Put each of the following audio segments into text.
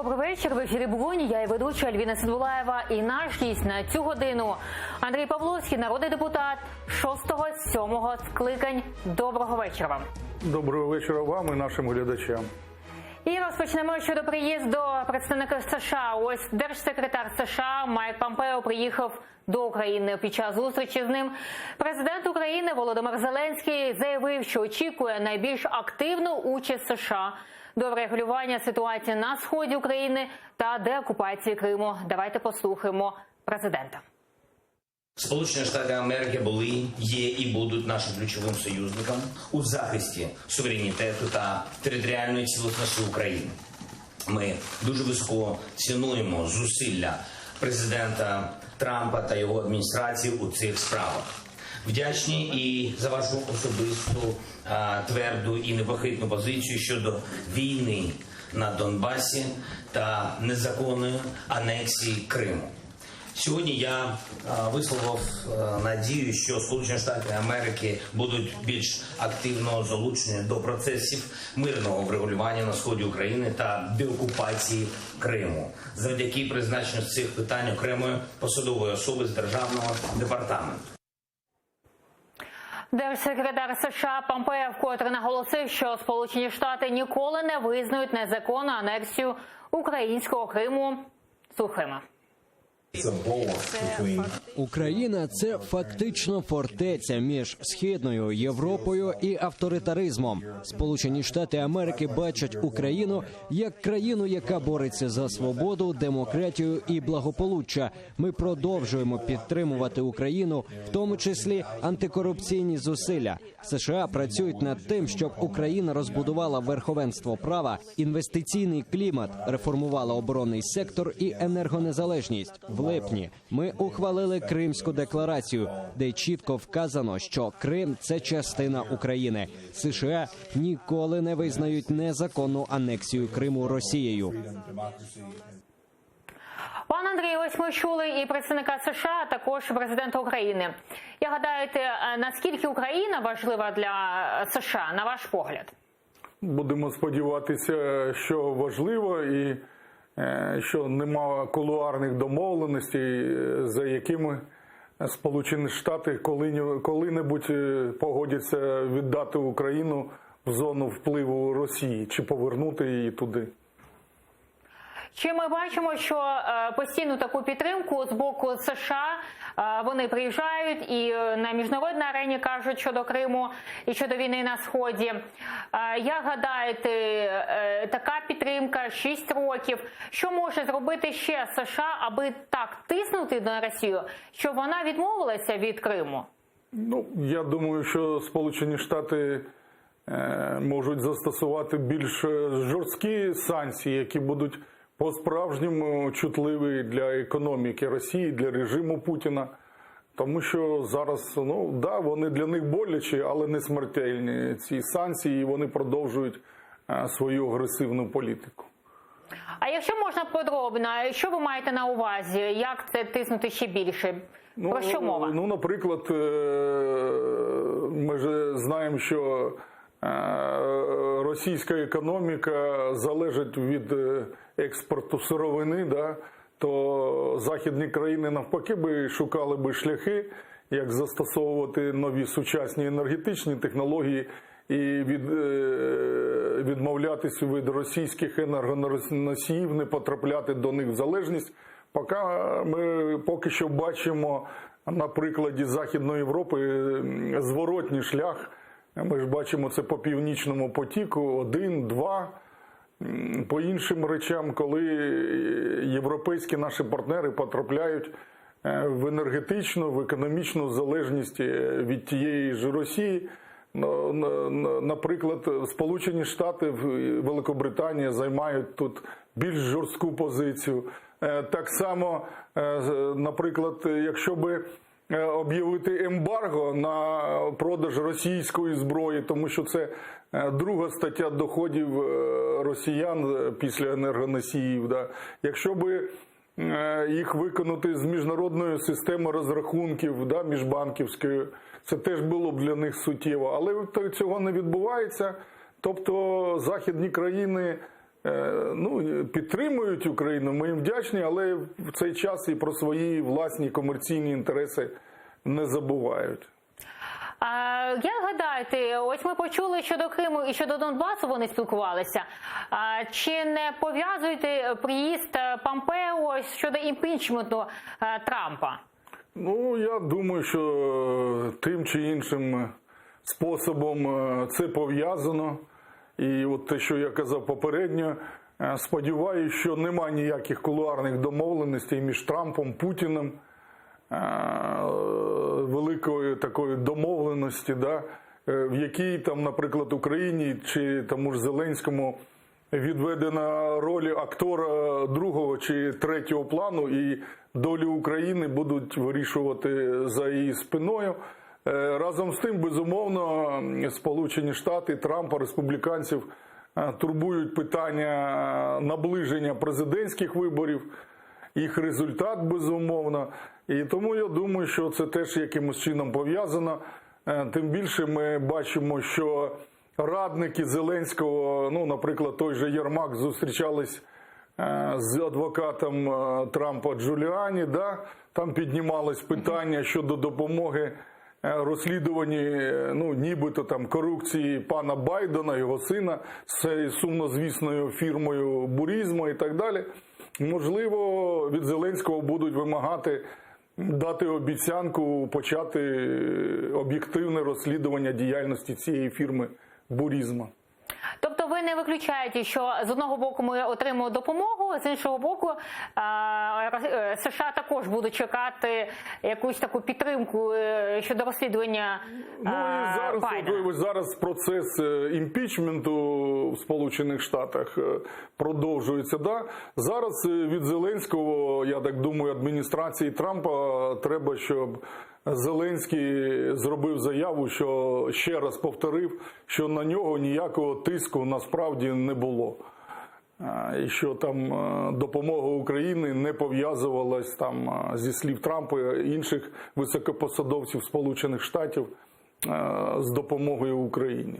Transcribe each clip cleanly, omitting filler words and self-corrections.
Добрий вечір. В ефірі «Бугоні». Я і ведуча Альвіна Сидбулаєва. І наш гість на цю годину Андрій Павловський, народний депутат 6-7 скликань. Доброго вечора вам. Доброго вечора вам і нашим глядачам. І розпочнемо щодо приїзду представника США. Ось держсекретар США Майк Помпео приїхав до України. Під час зустрічі з ним президент України Володимир Зеленський заявив, що очікує найбільш активну участь США до врегулювання ситуації на сході України та деокупації Криму. Давайте послухаємо президента. Сполучені Штати Америки були, є і будуть нашим ключовим союзником у захисті суверенітету та територіальної цілісності України. Ми дуже високо цінуємо зусилля президента Трампа та його адміністрації у цих справах. Вдячні і за вашу особисту, тверду і непохитну позицію щодо війни на Донбасі та незаконної анексії Криму. Сьогодні я висловив надію, що Сполучені Штати Америки будуть більш активно залучені до процесів мирного врегулювання на сході України та деокупації Криму завдяки призначенню з цих питань окремої посадової особи з Державного департаменту. Держсекретар США Помпео вкотре наголосив, що Сполучені Штати ніколи не визнають незаконну анексію українського Криму. Слухаємо. Україна – це фактично фортеця між Східною Європою і авторитаризмом. Сполучені Штати Америки бачать Україну як країну, яка бореться за свободу, демократію і благополуччя. Ми продовжуємо підтримувати Україну, в тому числі антикорупційні зусилля. США працюють над тим, щоб Україна розбудувала верховенство права, інвестиційний клімат, реформувала оборонний сектор і енергонезалежність. В липні ми ухвалили Кримську декларацію, де чітко вказано, що Крим – це частина України. США ніколи не визнають незаконну анексію Криму Росією. Пан Андрій, ось ми чули і представника США, а також президента України. Як гадаєте, наскільки Україна важлива для США, на ваш погляд? Будемо сподіватися, що важливо і що нема кулуарних домовленостей, за якими Сполучені Штати коли-небудь погодяться віддати Україну в зону впливу Росії чи повернути її туди. Чи ми бачимо, що постійну таку підтримку з боку США, вони приїжджають і на міжнародній арені кажуть щодо Криму і щодо війни на Сході. Як гадаєте, така підтримка 6 років, що може зробити ще США, аби так тиснути на Росію, щоб вона відмовилася від Криму? Я думаю, що Сполучені Штати можуть застосувати більш жорсткі санкції, які будуть по-справжньому чутливі для економіки Росії, для режиму Путіна. Тому що зараз, вони для них болячі, але не смертельні. Ці санкції, вони продовжують свою агресивну політику. А якщо можна подробно, що ви маєте на увазі? Як це тиснути ще більше? Про що мова? Наприклад, ми ж знаємо, що російська економіка залежить від експорту сировини, то західні країни навпаки шукали шляхи, як застосовувати нові сучасні енергетичні технології і відмовлятися від російських енергоносіїв, не потрапляти до них в залежність. Ми поки що бачимо на прикладі Західної Європи зворотній шлях. Ми ж бачимо це по Північному потоку, 1, 2, по іншим речам, коли європейські наші партнери потрапляють в енергетичну, в економічну залежність від тієї ж Росії. Наприклад, Сполучені Штати, Великобританія займають тут більш жорстку позицію. Так само, наприклад, якщо би об'явити ембарго на продаж російської зброї, тому що це друга стаття доходів росіян після енергоносіїв. Якщо би їх виконати з міжнародної системи розрахунків, міжбанківської, це теж було б для них суттєво. Але цього не відбувається. Тобто західні країни підтримують Україну, ми їм вдячні, але в цей час і про свої власні комерційні інтереси не забувають. Як гадаєте, ось ми почули щодо Криму і щодо Донбасу вони спілкувалися. Чи не пов'язуєте приїзд Помпео щодо імпічменту Трампа? Я думаю, що тим чи іншим способом це пов'язано. І от те, що я казав попередньо, сподіваюся, що немає ніяких кулуарних домовленостей між Трампом, Путіним, великої такої домовленості, в якій, наприклад, Україні чи тому ж Зеленському відведена роль актора другого чи третього плану, і долю України будуть вирішувати за її спиною. Разом з тим, безумовно, Сполучені Штати, Трампа, республіканців турбують питання наближення президентських виборів, їх результат, безумовно. І тому я думаю, що це теж якимось чином пов'язано. Тим більше ми бачимо, що радники Зеленського, наприклад, той же Єрмак, зустрічались з адвокатом Трампа Джуліані, там піднімалось питання щодо допомоги розслідуванні, нібито корупції пана Байдена, його сина, з цією сумнозвісною фірмою Бурізмо і так далі. Можливо, від Зеленського будуть вимагати дати обіцянку почати об'єктивне розслідування діяльності цієї фірми Бурізмо. Тобто ви не виключаєте, що з одного боку ми отримуємо допомогу, з іншого боку США також будуть чекати якусь таку підтримку щодо розслідування Байдена. Зараз процес імпічменту в Сполучених Штатах продовжується. Зараз від Зеленського, я так думаю, адміністрації Трампа треба, щоб Зеленський зробив заяву, що ще раз повторив, що на нього ніякого тиску насправді не було. І що там допомога Україні не пов'язувалась зі слів Трампа і інших високопосадовців Сполучених Штатів з допомогою Україні.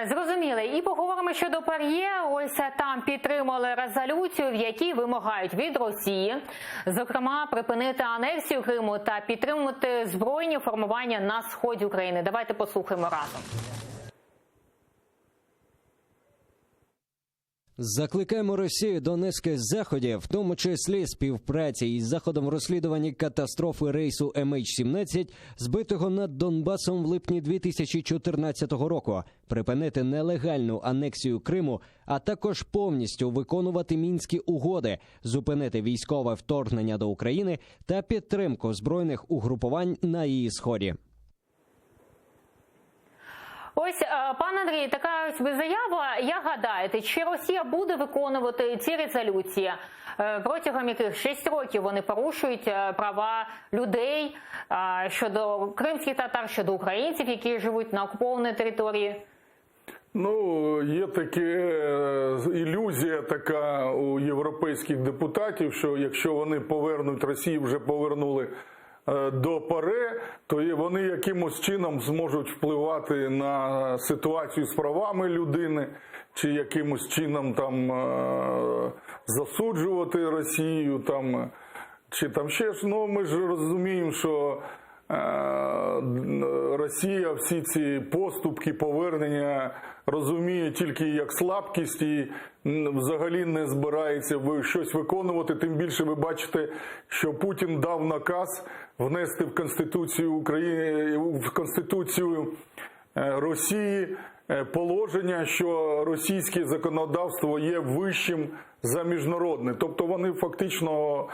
Зрозуміло. І поговоримо щодо ПАРЄ. Ось там підтримали резолюцію, в якій вимагають від Росії, зокрема, припинити анексію Криму та підтримувати збройні формування на сході України. Давайте послухаємо разом. Закликаємо Росію до низки заходів, в тому числі співпраці із Заходом розслідування катастрофи рейсу MH17, збитого над Донбасом в липні 2014 року, припинити нелегальну анексію Криму, а також повністю виконувати Мінські угоди, зупинити військове вторгнення до України та підтримку збройних угрупувань на її сході. Ось, пан Андрій, така ось заява. Як гадаєте, чи Росія буде виконувати ці резолюції, протягом яких 6 років вони порушують права людей щодо кримських татар, щодо українців, які живуть на окупованій території? Є ілюзія така у європейських депутатів, що якщо вони повернуть Росію, вже повернули до ПАРЄ, то вони якимось чином зможуть впливати на ситуацію з правами людини, чи якимось чином засуджувати Росію, чи ще ж. Ми ж розуміємо, що Росія всі ці поступки, повернення розуміє тільки як слабкість і взагалі не збирається щось виконувати. Тим більше ви бачите, що Путін дав наказ внести в Конституцію України, в Конституцію Росії положення, що російське законодавство є вищим за міжнародне. Тобто вони фактично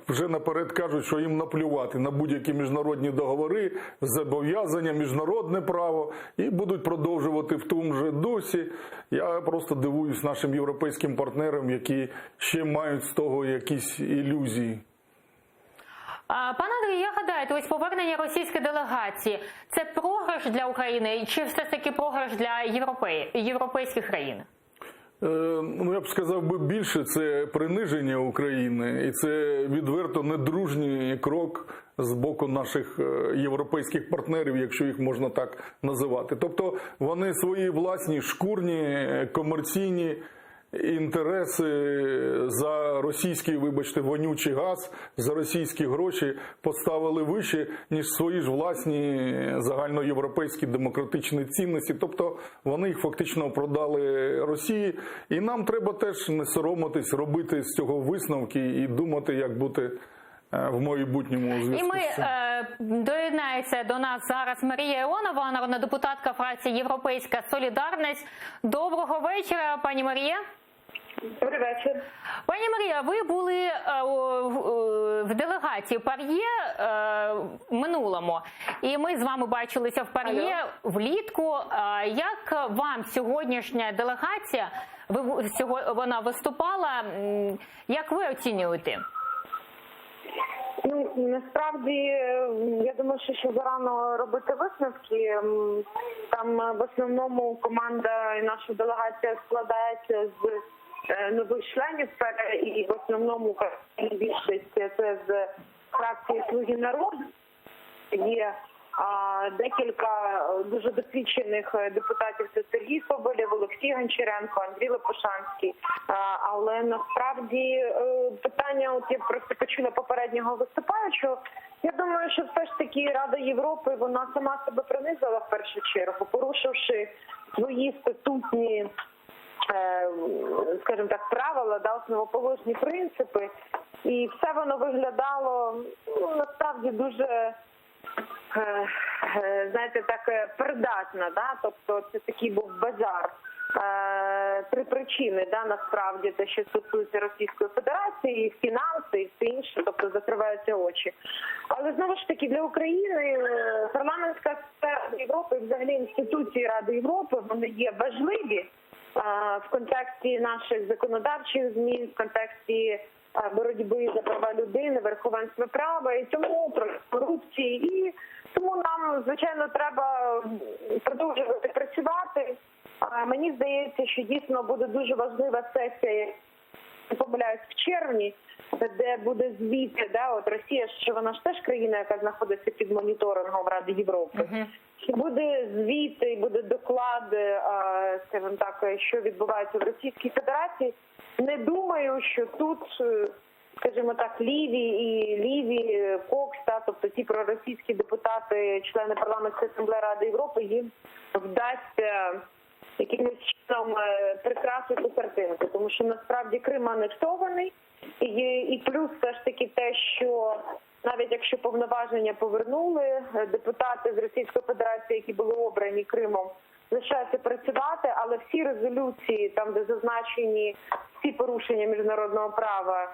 вже наперед кажуть, що їм наплювати на будь-які міжнародні договори, зобов'язання, міжнародне право, і будуть продовжувати в тому же дусі. Я просто дивуюсь нашим європейським партнерам, які ще мають з того якісь ілюзії. Пане Андрій, як гадаєте, ось повернення російської делегації – це програш для України чи все ж таки програш для європейських країн? Я б сказав більше, це приниження України, і це відверто недружній крок з боку наших європейських партнерів, якщо їх можна так називати. Тобто вони свої власні шкурні, комерційні інтереси за російський, вибачте, вонючий газ, за російські гроші поставили вище, ніж свої ж власні загальноєвропейські демократичні цінності. Тобто вони їх фактично продали Росії. І нам треба теж не соромитись, робити з цього висновки і думати, як бути в майбутньому зв'язку. І ми доєднається до нас зараз Марія Іонова, народна депутатка фракції «Європейська солідарність». Доброго вечора, пані Марія. Добрий вечір. Пані Марія, ви були в делегації ПАРЄ в минулому, і ми з вами бачилися в ПАРЄ влітку. Як вам сьогоднішня делегація, вона виступала, як ви оцінюєте? Ну, насправді, я думаю, що ще зарано робити висновки. Там в основному команда і наша делегація складається з нових членів, і в основному більшість це з фракції «Слуги народу». Є декілька дуже досвідчених депутатів, це Сергій Соболєв, Олексій Гончаренко, Андрій Лопушанський. Але насправді питання, от я просто почула попереднього виступаючого, я думаю, що все ж таки Рада Європи, вона сама себе принизила в першу чергу, порушивши свої статутні, скажімо так, правила, основоположні принципи. І все воно виглядало, насправді, дуже, знаєте, так придатно, тобто це такий був базар. Три причини, насправді, те, що стосується Російської Федерації, фінанси і все інше, тобто закриваються очі. Але знову ж таки для України парламентська сфера Європи, взагалі інституції Ради Європи, вони є важливі в контексті наших законодавчих змін, в контексті боротьби за права людини, верховенства права, і тому про корупції. І тому нам, звичайно, треба продовжувати працювати. Мені здається, що дійсно буде дуже важлива сесія, не помиляюсь, в червні, де буде звіт, от Росія, що вона ж теж країна, яка знаходиться під моніторингом Ради Європи. Буде звіт і буде доклад, скажімо так, що відбувається в Російській Федерації. Не думаю, що тут, скажімо так, ліві Кокс, тобто ті проросійські депутати, члени парламентської асамблеї Ради Європи, їм вдасться якимось чином прикрасити картинку, тому що насправді Крим анексований, і плюс все ж таки те, що навіть якщо повноваження повернули, депутати з Російської Федерації, які були обрані Кримом, залишаються працювати, але всі резолюції, там де зазначені всі порушення міжнародного права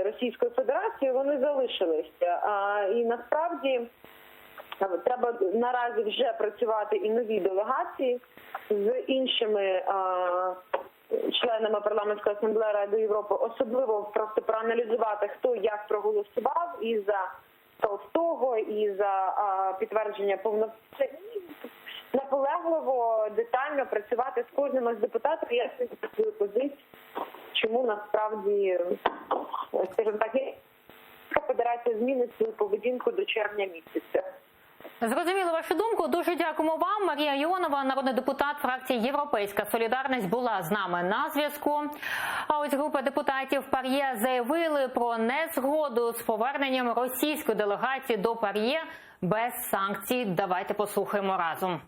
Російської Федерації, вони залишилися. І насправді треба наразі вже працювати і нові делегації з іншими членами парламентської асамблеї Ради Європи, особливо просто проаналізувати, хто як проголосував і за Толстого, і за підтвердження повноправності. Наполегливо, детально працювати з кожним з депутатів, яснити свою позицію, чому насправді, скажімо так, Федерація змінить свою поведінку до червня місяця. Зрозуміло вашу думку. Дуже дякуємо вам. Марія Іонова, народний депутат фракції «Європейська солідарність», була з нами на зв'язку. А ось група депутатів ПАРЄ заявили про незгоду з поверненням російської делегації до ПАРЄ без санкцій. Давайте послухаємо разом.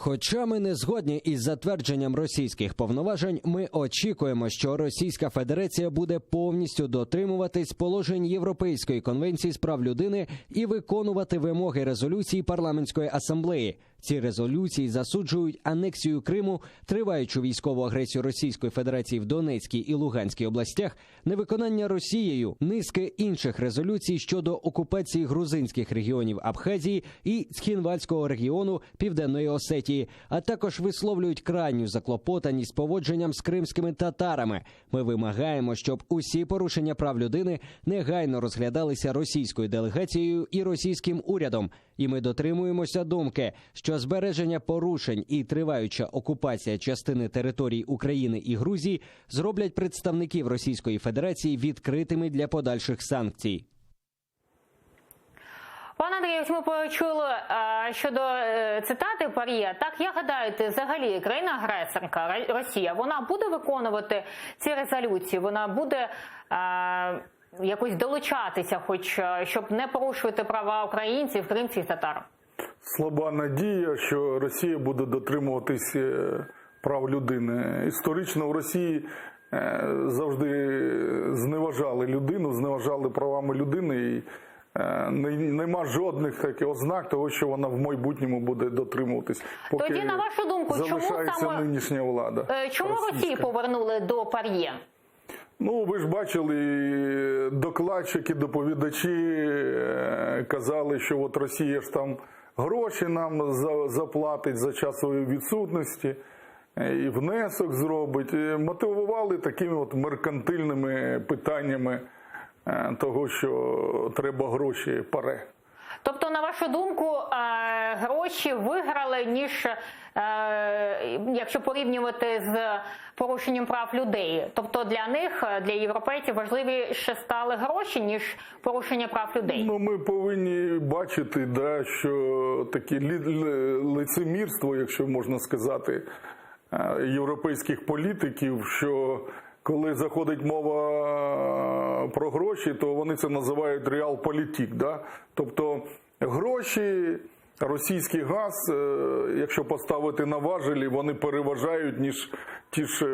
Хоча ми не згодні із затвердженням російських повноважень, ми очікуємо, що Російська Федерація буде повністю дотримуватись положень Європейської конвенції з прав людини і виконувати вимоги резолюції парламентської асамблеї. Ці резолюції засуджують анексію Криму, триваючу військову агресію Російської Федерації в Донецькій і Луганській областях, невиконання Росією низки інших резолюцій щодо окупації грузинських регіонів Абхазії і Цхінвальського регіону Південної Осетії, а також висловлюють крайню заклопотаність поводженням з кримськими татарами. Ми вимагаємо, щоб усі порушення прав людини негайно розглядалися російською делегацією і російським урядом. І ми дотримуємося думки, що збереження порушень і триваюча окупація частини територій України і Грузії зроблять представників Російської Федерації відкритими для подальших санкцій. Пане Андрію, ось ми почули щодо цитати Пар'є. Так, як гадаєте, взагалі країна-агресорка Росія, вона буде виконувати ці резолюції? Вона буде якось долучатися, хоч щоб не порушувати права українців, кримських татар? Слаба надія, що Росія буде дотримуватись прав людини. Історично в Росії завжди зневажали людину, зневажали правами людини, і нема жодних таких ознак того, що вона в майбутньому буде дотримуватись, поки Тоді, на вашу думку, чому залишається саме нинішня влада. Чому російська. Росію повернули до Пар'є? Ну, ви ж бачили, докладчики, доповідачі казали, що от Росія ж там гроші нам заплатить за час своєї відсутності, і внесок зробить. Мотивували такими от меркантильними питаннями того, що треба гроші ПАРЄ. Тобто, на вашу думку, гроші виграли, ніж якщо порівнювати з порушенням прав людей. Тобто для них, для європейців, важливіше стали гроші, ніж порушення прав людей. Ну, ми повинні бачити, да, що таке лицемірство, якщо можна сказати, європейських політиків, що коли заходить мова про гроші, то вони це називають реалполітик. Да? Тобто гроші, російський газ, якщо поставити на важелі, вони переважають, ніж ті ж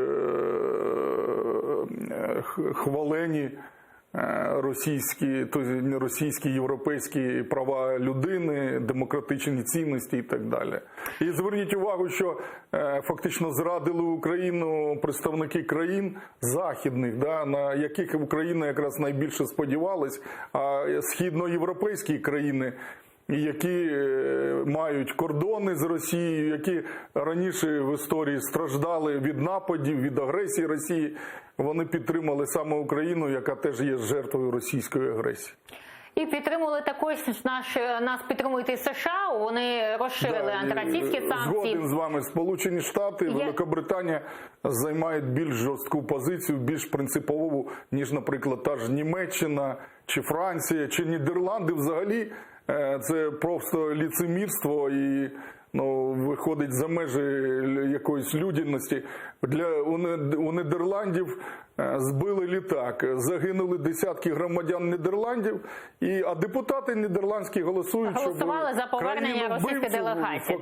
хвалені російські, тобто не російські, європейські права людини, демократичні цінності і так далі. І зверніть увагу, що фактично зрадили Україну представники країн західних, да, на яких Україна якраз найбільше сподівалась, а східноєвропейські країни, які мають кордони з Росією, які раніше в історії страждали від нападів, від агресії Росії, вони підтримали саме Україну, яка теж є жертвою російської агресії. І підтримували також нас підтримують і США, вони розширили антиросійські санкції. Згоден з вами. Сполучені Штати, Великобританія займають більш жорстку позицію, більш принципову, ніж, наприклад, та ж Німеччина, чи Франція, чи Нідерланди. Взагалі це просто ліцемірство і виходить за межі якоїсь людяності. У Нідерландів збили літак, загинули десятки громадян Нідерландів, а депутати нідерландські голосували за повернення російської делегації.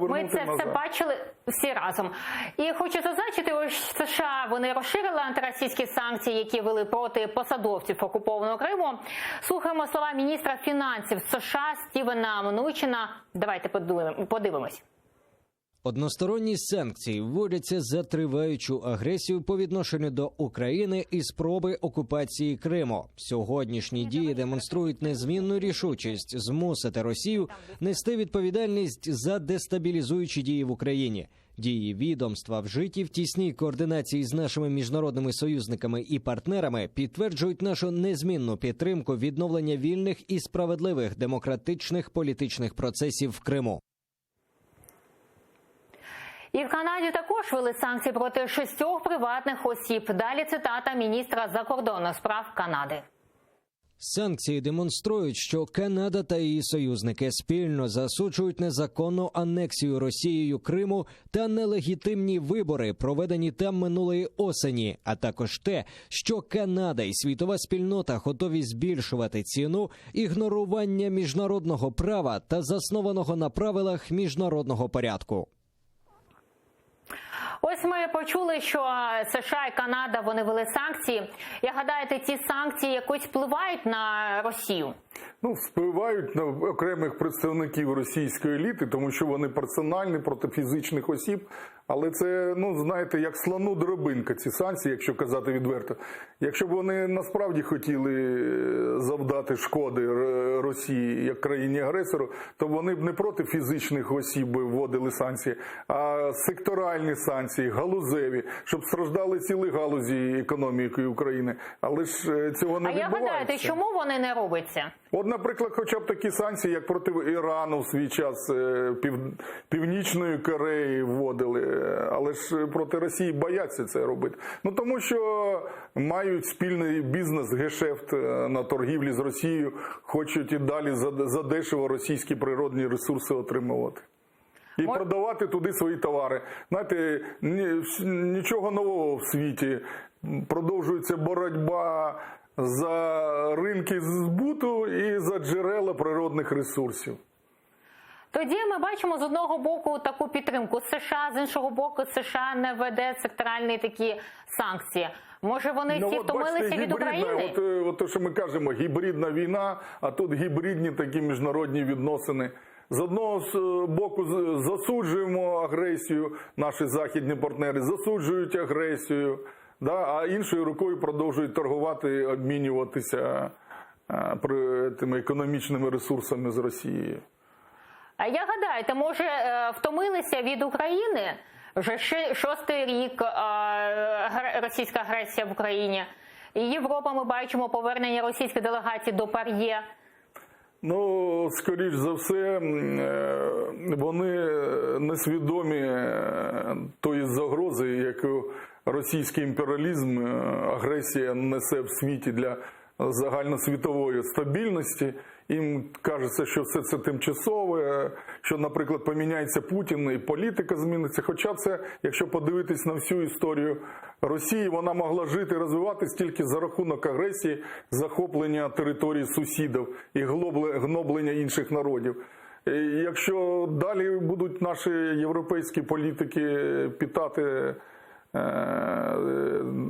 Ми це все бачили всі разом. І хочу зазначити, ось США, вони розширили антиросійські санкції, які вели проти посадовців окупованого Криму. Слухаємо слова міністра фінансів США Стівена Мнучина. Давайте подивимось. Односторонні санкції вводяться за триваючу агресію по відношенню до України і спроби окупації Криму. Сьогоднішні дії демонструють незмінну рішучість змусити Росію нести відповідальність за дестабілізуючі дії в Україні. Дії відомства, вжиті в тісній координації з нашими міжнародними союзниками і партнерами, підтверджують нашу незмінну підтримку відновлення вільних і справедливих демократичних політичних процесів в Криму. І в Канаді також ввели санкції проти 6 приватних осіб. Далі цитата міністра закордонних справ Канади. Санкції демонструють, що Канада та її союзники спільно засуджують незаконну анексію Росією Криму та нелегітимні вибори, проведені там минулої осені, а також те, що Канада і світова спільнота готові збільшувати ціну ігнорування міжнародного права та заснованого на правилах міжнародного порядку. Ось ми почули, що США і Канада, вони ввели санкції. Як гадаєте, ці санкції якось впливають на Росію? Впливають на окремих представників російської еліти, тому що вони персональні проти фізичних осіб. Але це, знаєте, як слону дробинка ці санкції, якщо казати відверто. Якщо б вони насправді хотіли завдати шкоди Росії як країні-агресору, то вони б не проти фізичних осіб вводили санкції, а секторальні санкції, галузеві, щоб страждали цілі галузі економіки України. Але ж цього не відбувається. А як гадаєте, чому вони не робляться? От, наприклад, хоча б такі санкції, як проти Ірану в свій час, Північної Кореї вводили, але ж проти Росії бояться це робити. Ну, тому що мають спільний бізнес, гешефт на торгівлі з Росією, хочуть і далі задешево російські природні ресурси отримувати. І продавати туди свої товари. Знаєте, нічого нового в світі. Продовжується боротьба за ринки збуту і за джерела природних ресурсів. Тоді ми бачимо з одного боку таку підтримку США, з іншого боку США не веде секторальні такі санкції. Може вони всі втомилися від України? От те, що ми кажемо, гібридна війна, а тут гібридні такі міжнародні відносини. З одного боку засуджуємо агресію, наші західні партнери засуджують агресію, а іншою рукою продовжують торгувати, обмінюватися тими економічними ресурсами з Росією. А як гадаєте, може втомилися від України? Вже шостий рік російська агресія в Україні. І Європа, ми бачимо повернення російської делегації до ПАРЄ. Ну, скоріш за все, вони несвідомі тої загрози, яку російський імперіалізм, агресія несе в світі для загальносвітової стабільності. Їм кажеться, що все це тимчасове, що, наприклад, поміняється Путін і політика зміниться. Хоча це, якщо подивитись на всю історію Росії, вона могла жити і розвиватись тільки за рахунок агресії, захоплення території сусідів і гноблення інших народів. І якщо далі будуть наші європейські політики питати,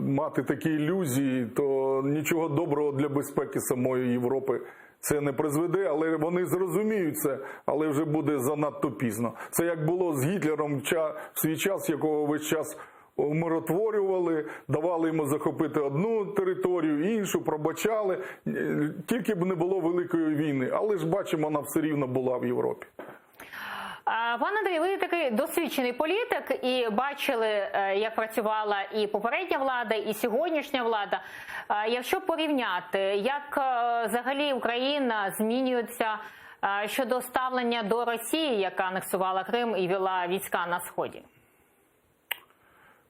мати такі ілюзії, то нічого доброго для безпеки самої Європи це не призведе, але вони зрозуміють це, але вже буде занадто пізно. Це як було з Гітлером в свій час, якого весь час умиротворювали, давали йому захопити одну територію, іншу, пробачали, тільки б не було Великої війни. Але ж бачимо, вона все рівно була в Європі. Пан Андрій, ви такий досвідчений політик і бачили, як працювала і попередня влада, і сьогоднішня влада. Якщо порівняти, як взагалі Україна змінюється щодо ставлення до Росії, яка анексувала Крим і вела війська на Сході?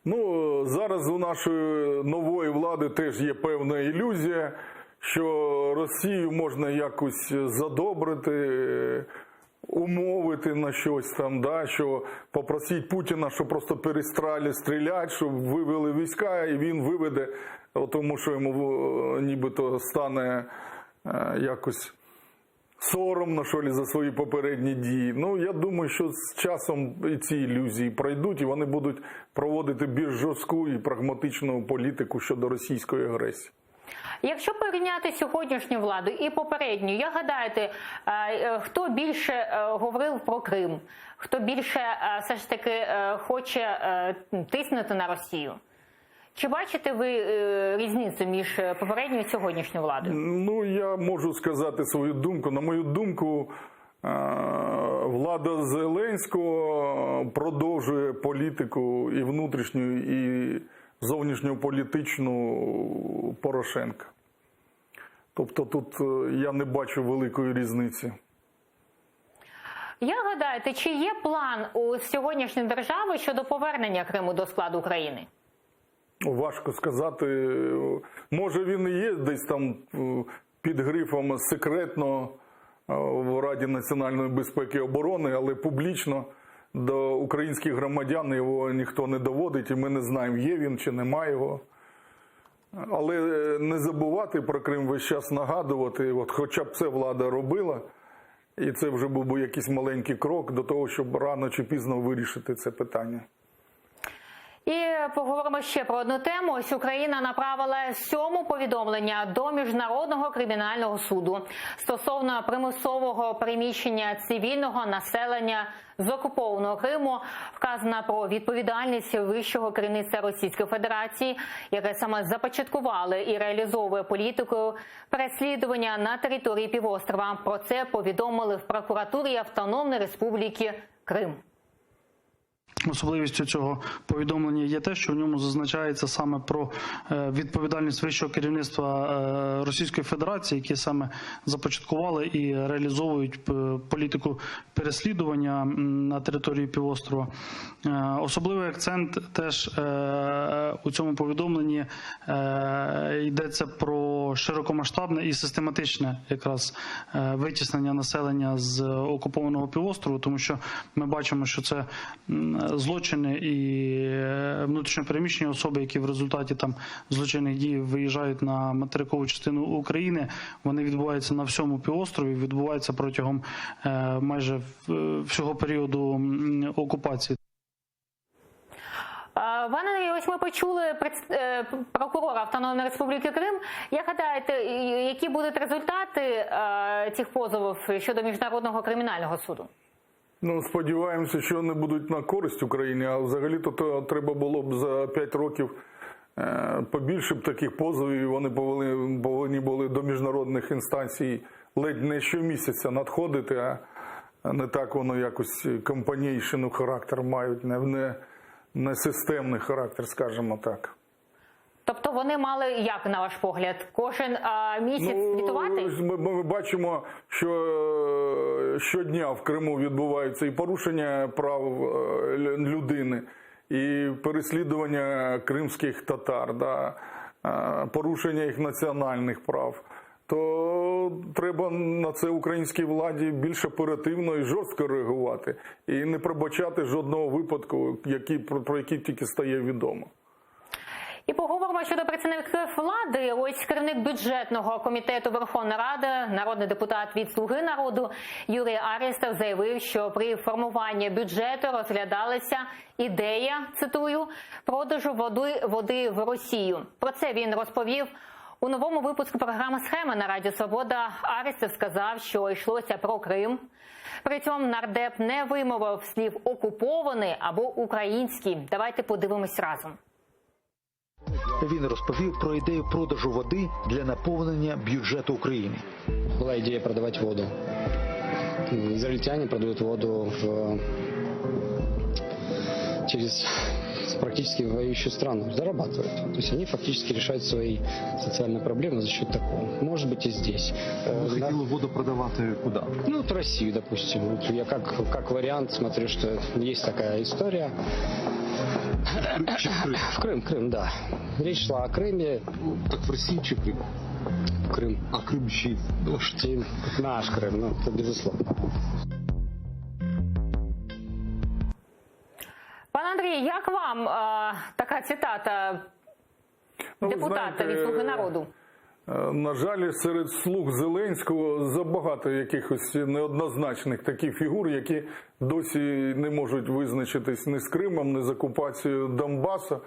Ну, зараз у нашої нової влади теж є певна ілюзія, що Росію можна якось задобрити, умовити на щось там, що попросить Путіна, щоб просто перестали стріляти, щоб вивели війська, і він виведе, тому що йому нібито стане якось соромно, що ли, за свої попередні дії. Ну, я думаю, що з часом і ці ілюзії пройдуть, і вони будуть проводити більш жорстку і прагматичну політику щодо російської агресії. Якщо порівняти сьогоднішню владу і попередню, як гадаєте, хто більше говорив про Крим? Хто більше все ж таки хоче тиснути на Росію? Чи бачите ви різницю між попередньою і сьогоднішньою владою? Ну, я можу сказати свою думку. На мою думку, влада Зеленського продовжує політику і внутрішню, і зовнішньополітичну Порошенка. Тобто тут я не бачу великої різниці. Як гадаєте, чи є план у сьогоднішньої держави щодо повернення Криму до складу України? Важко сказати. Може, він і є десь там під грифом секретно в Раді національної безпеки і оборони, але публічно до українських громадян його ніхто не доводить, і ми не знаємо, є він чи немає його. Але не забувати про Крим весь час, нагадувати, от хоча б це влада робила, і це вже був би якийсь маленький крок до того, щоб рано чи пізно вирішити це питання. І поговоримо ще про одну тему. Ось Україна направила 7-му повідомлення до Міжнародного кримінального суду стосовно примусового переміщення цивільного населення з окупованого Криму. Вказано про відповідальність вищого керівництва Російської Федерації, яке саме започаткували і реалізовує політику переслідування на території півострова. Про це повідомили в прокуратурі Автономної Республіки Крим. Особливістю цього повідомлення є те, що в ньому зазначається саме про відповідальність вищого керівництва Російської Федерації, які саме започаткували і реалізовують політику переслідування на території півострова. Особливий акцент теж у цьому повідомленні йдеться про широкомасштабне і систематичне якраз витіснення населення з окупованого півострову, тому що ми бачимо, що це злочини і внутрішньопереміщені особи, які в результаті там злочинних дій виїжджають на материкову частину України, вони відбуваються на всьому півострові, відбуваються протягом майже всього періоду окупації. Пане Андрію, ось ми почули прокурора Автономної Республіки Крим. Як гадаєте, які будуть результати цих позовів щодо Міжнародного кримінального суду? Ну, сподіваємося, що вони будуть на користь Україні, а взагалі-то треба було б за 5 років побільше б таких позовів, і вони повинні були до міжнародних інстанцій ледь не щомісяця надходити, а не так воно якось компанійщину характер мають, не системний характер, скажімо так. Тобто вони мали, як на ваш погляд, кожен місяць звітувати? Ми бачимо, що щодня в Криму відбуваються і порушення прав людини, і переслідування кримських татар, да, порушення їх національних прав. То треба на це українській владі більш оперативно і жорстко реагувати. І не пробачати жодного випадку, про який тільки стає відомо. І поговоримо щодо представників влади. Ось керівник бюджетного комітету Верховної Ради, народний депутат від «Слуги народу» Юрій Арістов заявив, що при формуванні бюджету розглядалася ідея, цитую, продажу води в Росію. Про це він розповів у новому випуску програми «Схема» на Радіо Свобода. Арістов сказав, що йшлося про Крим. При цьому нардеп не вимовив слів «окупований» або «український». Давайте подивимось разом. Він розповів про ідею продажу води для наповнення бюджету України. Була ідея продавати воду. Израильтяне продают воду через практически воюющую страну, зарабатывают. То есть они фактически решают свои социальные проблемы за счет такого. Может быть и здесь. Ви хотіли воду продавати куди? Ну, вот в Россию, допустим. Вот я как вариант смотрю, что есть такая история. В Крым, да. Речь шла о Крыме. Так в Росії чи Крим? Крым. А Крим чий? Наш Крым, ну, это безусловно. Пане Андрій, як вам така цитата депутата від «Слуги народу»? На жаль, серед слуг Зеленського забагато якихось неоднозначних таких фігур, які досі не можуть визначитись ні з Кримом, ні з окупацією Донбасу,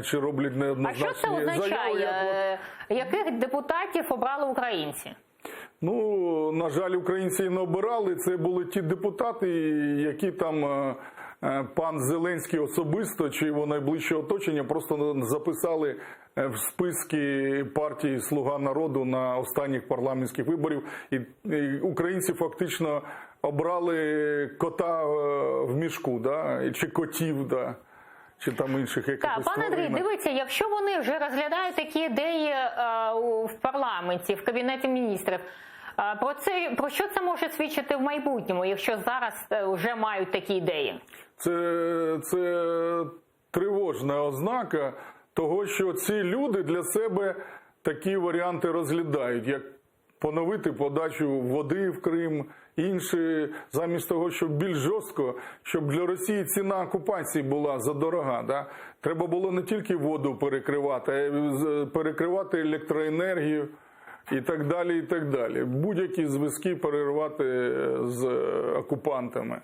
чи роблять неоднозначні заяви. А що це означає? Яких депутатів обрали українці? Ну, на жаль, українці і не обирали. Це були ті депутати, які там пан Зеленський особисто чи його найближче оточення просто записали в списки партії «Слуга народу» на останніх парламентських виборів. І українці фактично обрали кота в мішку, да? Чи котів, да? Чи там інших якихось. Так, пане Андрій, дивіться, якщо вони вже розглядають такі ідеї в парламенті, в Кабінеті міністрів, про що це може свідчити в майбутньому, якщо зараз вже мають такі ідеї? Це тривожна ознака того, що ці люди для себе такі варіанти розглядають, як поновити подачу води в Крим, інші, замість того, щоб більш жорстко, щоб для Росії ціна окупації була задорога. Да? Треба було не тільки воду перекривати, а й перекривати електроенергію і так далі, і так далі. Будь-які зв'язки перервати з окупантами.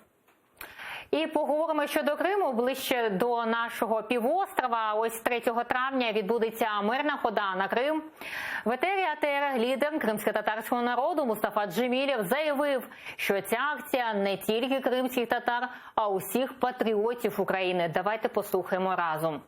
І поговоримо щодо Криму ближче до нашого півострова. Ось 3 травня відбудеться мирна хода на Крим. В етері АТР лідер кримськотатарського народу Мустафа Джемілєв заявив, що ця акція не тільки кримських татар, а усіх патріотів України. Давайте послухаємо разом.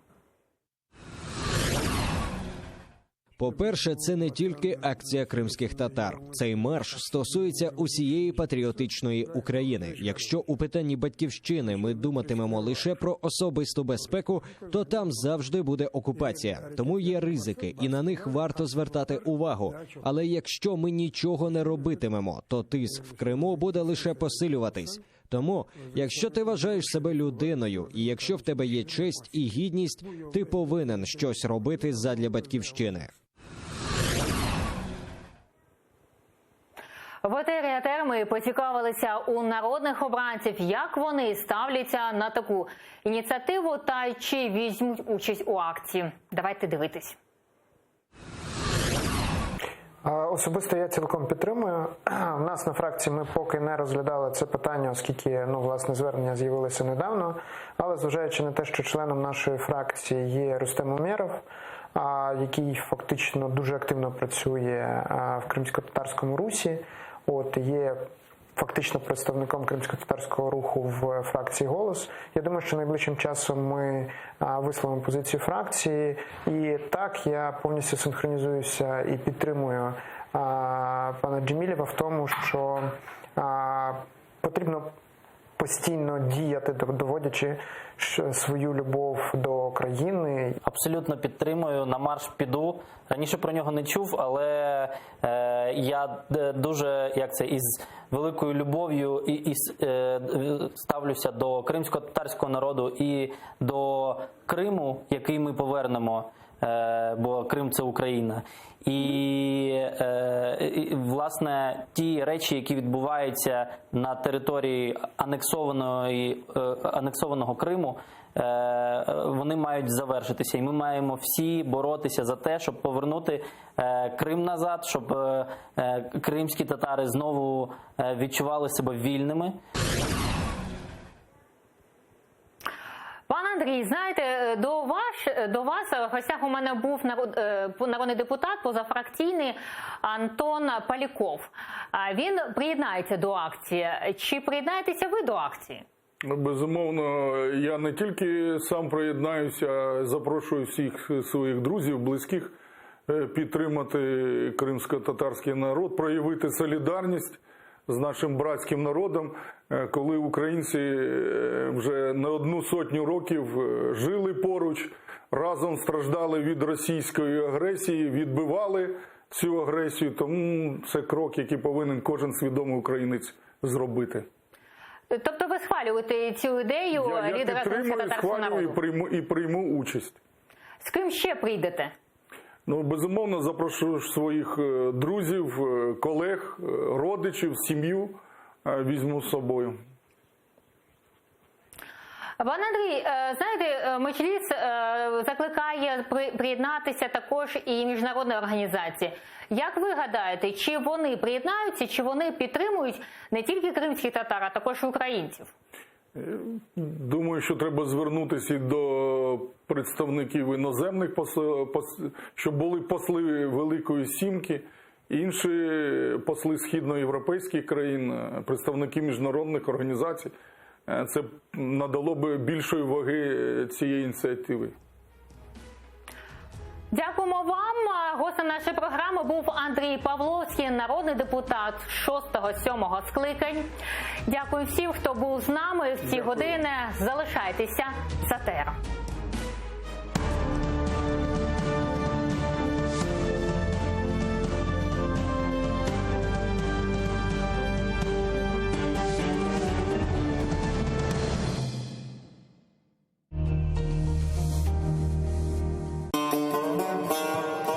По-перше, це не тільки акція кримських татар. Цей марш стосується усієї патріотичної України. Якщо у питанні батьківщини ми думатимемо лише про особисту безпеку, то там завжди буде окупація. Тому є ризики, і на них варто звертати увагу. Але якщо ми нічого не робитимемо, то тиск в Криму буде лише посилюватись. Тому, якщо ти вважаєш себе людиною, і якщо в тебе є честь і гідність, ти повинен щось робити задля батьківщини. В етері АТР ми поцікавилися у народних обранців, як вони ставляться на таку ініціативу та чи візьмуть участь у акції. Давайте дивитись. Особисто я цілком підтримую. У нас на фракції ми поки не розглядали це питання, оскільки власне звернення з'явилося недавно. Але зважаючи на те, що членом нашої фракції є Рустем Умєров, який фактично дуже активно працює в кримсько-татарському русі, є фактично представником кримсько-татарського руху в фракції «Голос». Я думаю, що найближчим часом ми висловимо позицію фракції. І так, я повністю синхронізуюся і підтримую пана Джемілєва в тому, що потрібно постійно діяти, доводячи свою любов до країни. Абсолютно підтримую, на марш піду. Раніше про нього не чув, але я дуже, із великою любов'ю і ставлюся до кримсько-татарського народу і до Криму, який ми повернемо, бо Крим – це Україна. І, власне, ті речі, які відбуваються на території анексованого Криму, вони мають завершитися. І ми маємо всі боротися за те, щоб повернути Крим назад, щоб кримські татари знову відчували себе вільними. Пан Андрій, знаєте, до вас в гостях у мене був народний депутат позафракційний Антон Поляков. Він приєднається до акції. Чи приєднаєтеся ви до акції? Безумовно, я не тільки сам приєднаюся, а запрошую всіх своїх друзів, близьких підтримати кримсько-татарський народ, проявити солідарність з нашим братським народом, коли українці вже не 100 років жили поруч, разом страждали від російської агресії, відбивали цю агресію. Тому це крок, який повинен кожен свідомий українець зробити. Тобто ви схвалюєте цю ідею лідера кримсько-татарського народу? І прийму участь. З ким ще прийдете? Безумовно, запрошую своїх друзів, колег, родичів, сім'ю візьму з собою. Пан Андрій, знаєте, Меджліс закликає приєднатися також і міжнародні організації. Як ви гадаєте, чи вони приєднаються, чи вони підтримують не тільки кримських татар, а також українців? Думаю, що треба звернутися і до представників іноземних, щоб були посли Великої Сімки, інші посли східноєвропейських країн, представники міжнародних організацій. Це надало би більшої ваги цієї ініціативи. Дякуємо вам. Гостем нашої програми був Андрій Павловський, народний депутат 6-7 скликань. Дякую всім, хто був з нами в ці години. Залишайтеся з АТР.